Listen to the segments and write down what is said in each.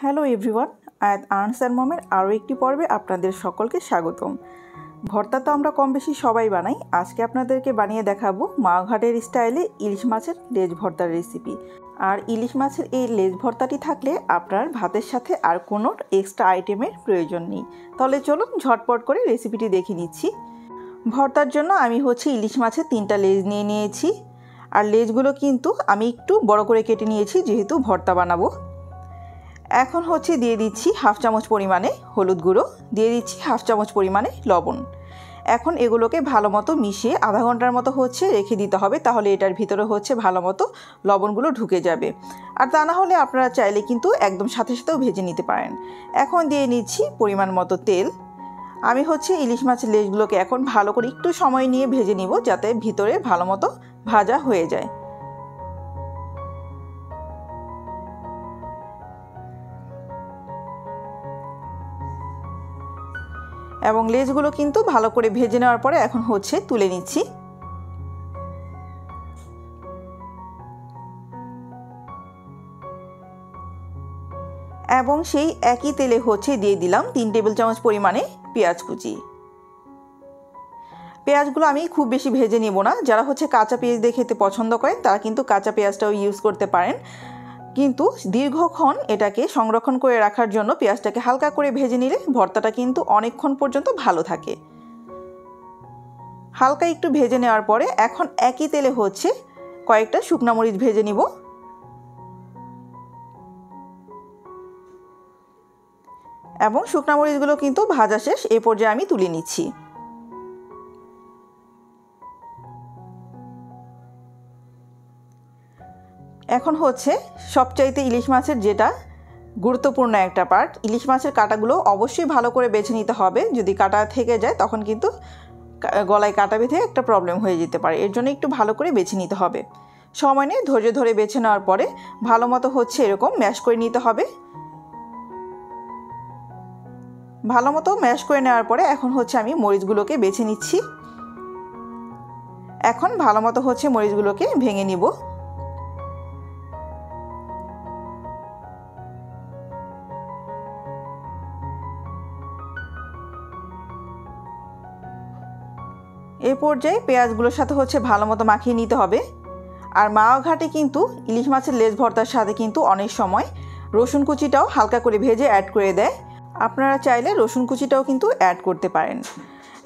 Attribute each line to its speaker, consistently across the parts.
Speaker 1: Hello everyone, আয়াত answer মমের আরও একটি পর্বে আপনাদের সকলকে স্বাগতম। ভর্তা তো আমরা কম বেশি সবাই বানাই। আজকে আপনাদেরকে বানিয়ে দেখাবো মাঘাটের স্টাইলে ইলিশ মাছের লেজ ভর্তার রেসিপি। আর ইলিশ মাছের এই লেজ ভর্তাটি থাকলে আপনার ভাতের সাথে আর কোনো এক্সট্রা আইটেমের প্রয়োজন নেই। তাহলে চলুন ঝটপট করে রেসিপিটি দেখে নিচ্ছি। ভর্তার জন্য আমি ইলিশ মাছের 3টা লেজ নিয়ে নিয়েছি। আর লেজগুলো কিন্তু আমি একটু বড় করে কেটে নিয়েছি যেহেতু ভর্তা বানাবো। এখন দিয়ে দিচ্ছি হাফ চামচ পরিমাণে হলুদ গুঁড়ো, দিয়ে দিচ্ছি হাফ চামচ পরিমাণে লবণ। এখন এগুলোকে ভালো মতো মিশিয়ে আধা ঘন্টার মতো রেখে দিতে হবে, তাহলে এটার ভিতরে ভালো মতো লবণগুলো ঢুকে যাবে। আর তা না হলে আপনারা চাইলে কিন্তু একদম সাথে সাথেও ভেজে নিতে পারেন। এখন দিয়ে নিচ্ছি পরিমাণ মতো তেল। আমি ইলিশ মাছের লেজগুলোকে এখন ভালো করে একটু সময় নিয়ে ভেজে নিব, যাতে ভিতরে ভালো মতো ভাজা হয়ে যায়। এবং লেজগুলো কিন্তু ভালো করে ভেজে নেওয়ার পরে এখন তুলে নিচ্ছি। এবং সেই একই তেলে দিয়ে দিলাম 3 টেবিল চামচ পরিমাণে পেঁয়াজ কুচি। পেঁয়াজগুলো আমি খুব বেশি ভেজে নেব না। যারা কাঁচা পেঁয়াজ দিয়ে খেতে পছন্দ করেন তারা কিন্তু কাঁচা পেঁয়াজটাও ইউজ করতে পারেন, কিন্তু দীর্ঘক্ষণ এটাকে সংরক্ষণ করে রাখার জন্য পেঁয়াজটাকে হালকা করে ভেজে নিলে ভর্তাটা কিন্তু অনেকক্ষণ পর্যন্ত ভালো থাকে। হালকা একটু ভেজে নেওয়ার পরে এখন একই তেলে কয়েকটা শুকনা মরিচ ভেজে নিব। এবং শুকনা মরিচগুলো কিন্তু ভাজা শেষ, এই পর্যায়ে আমি তুলে নিচ্ছি। এখন সবচাইতে ইলিশ মাছের যেটা গুরুত্বপূর্ণ একটা পার্ট, ইলিশ মাছের কাঁটাগুলো অবশ্যই ভালো করে বেছে নিতে হবে। যদি কাঁটা থেকে যায় তখন কিন্তু গলায় কাঁটা বেঁধে একটা প্রবলেম হয়ে যেতে পারে, এর জন্য একটু ভালো করে বেছে নিতে হবে। সময় নিয়ে ধৈর্য ধরে বেছে নেওয়ার পরে ভালো মতো এরকম ম্যাশ করে নিতে হবে। ভালো মতো ম্যাশ করে নেওয়ার পরে এখন আমি মরিচগুলোকে বেছে নিচ্ছি। এখন ভালো মতো মরিচগুলোকে ভেঙে নিব। এই পর্যায়ে পেঁয়াজগুলোর সাথে ভালো মতো মাখিয়ে নিতে হবে। আর মাওয়া কিন্তু ইলিশ মাছের লেজ ভর্তার সাথে কিন্তু অনেক সময় রসুন কুচিটাও হালকা করে ভেজে অ্যাড করে দেয়। আপনারা চাইলে রসুন কুচিটাও কিন্তু অ্যাড করতে পারেন।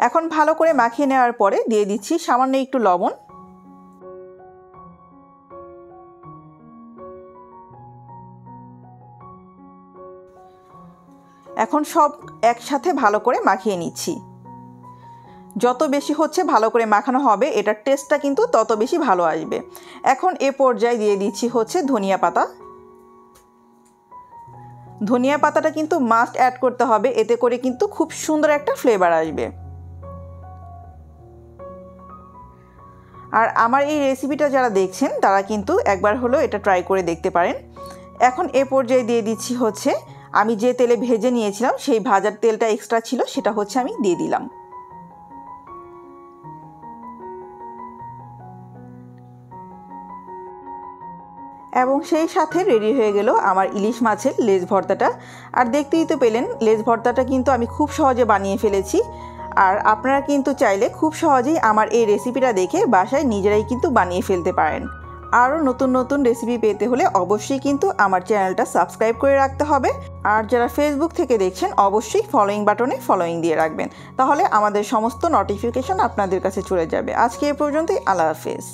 Speaker 1: এখন ভালো করে মাখিয়ে নেওয়ার পরে দিয়ে দিচ্ছি সামান্য একটু লবণ। এখন সব একসাথে ভালো করে মাখিয়ে নিচ্ছি। যত বেশি ভালো করে মাখানো হবে এটার টেস্টটা কিন্তু তত বেশি ভালো আসবে। এখন এ পর্যায়ে দিয়ে দিচ্ছি ধনিয়া পাতা। ধনিয়া পাতাটা কিন্তু মাস্ট অ্যাড করতে হবে, এতে করে কিন্তু খুব সুন্দর একটা ফ্লেভার আসবে। আর আমার এই রেসিপিটা যারা দেখছেন তারা কিন্তু একবার হলেও এটা ট্রাই করে দেখতে পারেন। এখন এ পর্যায়ে দিয়ে দিচ্ছি আমি যে তেলে ভেজে নিয়েছিলাম সেই ভাজার তেলটা এক্সট্রা ছিল, সেটা আমি দিয়ে দিলাম। এবং সেই সাথে রেডি হয়ে গেল আমার ইলিশ মাছের লেজ ভর্তাটা। আর দেখতেই তো পেলেন লেজ ভর্তাটা কিন্তু আমি খুব সহজে বানিয়ে ফেলেছি। আর আপনারা কিন্তু চাইলে খুব সহজেই আমার এই রেসিপিটা দেখে বাসায় নিজেরাই কিন্তু বানিয়ে ফেলতে পারেন। আরও নতুন নতুন রেসিপি পেতে হলে অবশ্যই কিন্তু আমার চ্যানেলটা সাবস্ক্রাইব করে রাখতে হবে। আর যারা ফেসবুক থেকে দেখছেন অবশ্যই ফলোইং বাটনে ফলোইং দিয়ে রাখবেন, তাহলে আমাদের সমস্ত নোটিফিকেশন আপনাদের কাছে চলে যাবে। আজকে এ পর্যন্তই, আল্লাহ হাফেজ।